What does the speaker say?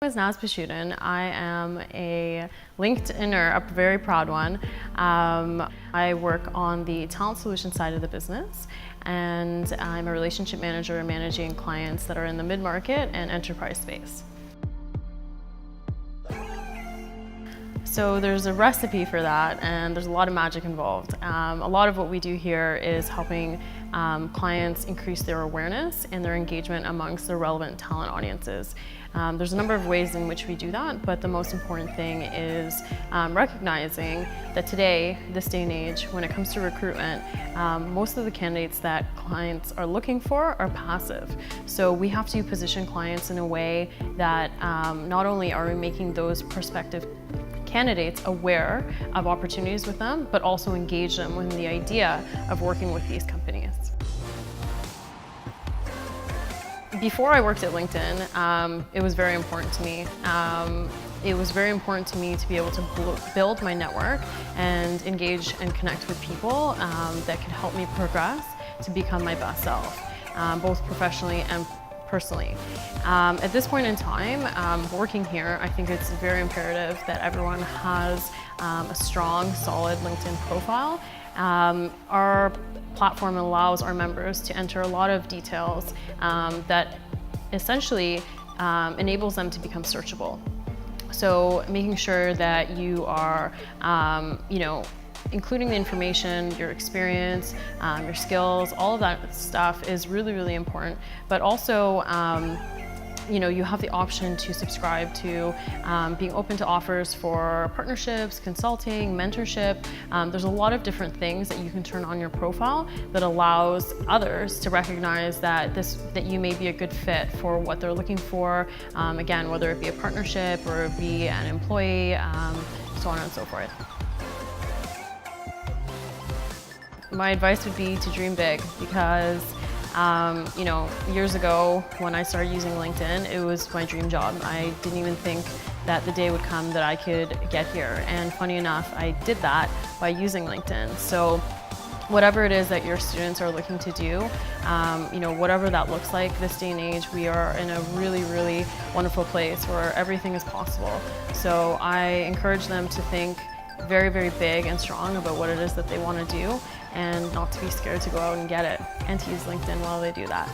My name is Naz Pashutin. I am a LinkedIner, a very proud one. I work on the talent solution side of the business, and I'm a relationship manager managing clients that are in the mid-market and enterprise space. So there's a recipe for that, and there's a lot of magic involved. A lot of what we do here is helping clients increase their awareness and their engagement amongst their relevant talent audiences. There's a number of ways in which we do that, but the most important thing is recognizing that today, this day and age, when it comes to recruitment, most of the candidates that clients are looking for are passive. So we have to position clients in a way that not only are we making those prospective candidates aware of opportunities with them, but also engage them in the idea of working with these companies. Before I worked at LinkedIn, it was very important to me. It was very important to me to be able to build my network and engage and connect with people that could help me progress to become my best self, both professionally and personally. At this point in time, working here, I think it's very imperative that everyone has a strong, solid LinkedIn profile. Our platform allows our members to enter a lot of details that essentially enables them to become searchable. So making sure that you are, including the information, your experience, your skills, all of that stuff is really, really important. But also, you have the option to subscribe to being open to offers for partnerships, consulting, mentorship. There's a lot of different things that you can turn on your profile that allows others to recognize that you may be a good fit for what they're looking for. Again, whether it be a partnership or it be an employee, so on and so forth. My advice would be to dream big, because years ago when I started using LinkedIn, it was my dream job. I didn't even think that the day would come that I could get here. And funny enough, I did that by using LinkedIn. So whatever it is that your students are looking to do, whatever that looks like, this day and age, we are in a really, really wonderful place where everything is possible. So I encourage them to think very, very big and strong about what it is that they want to do, and not to be scared to go out and get it, and to use LinkedIn while they do that.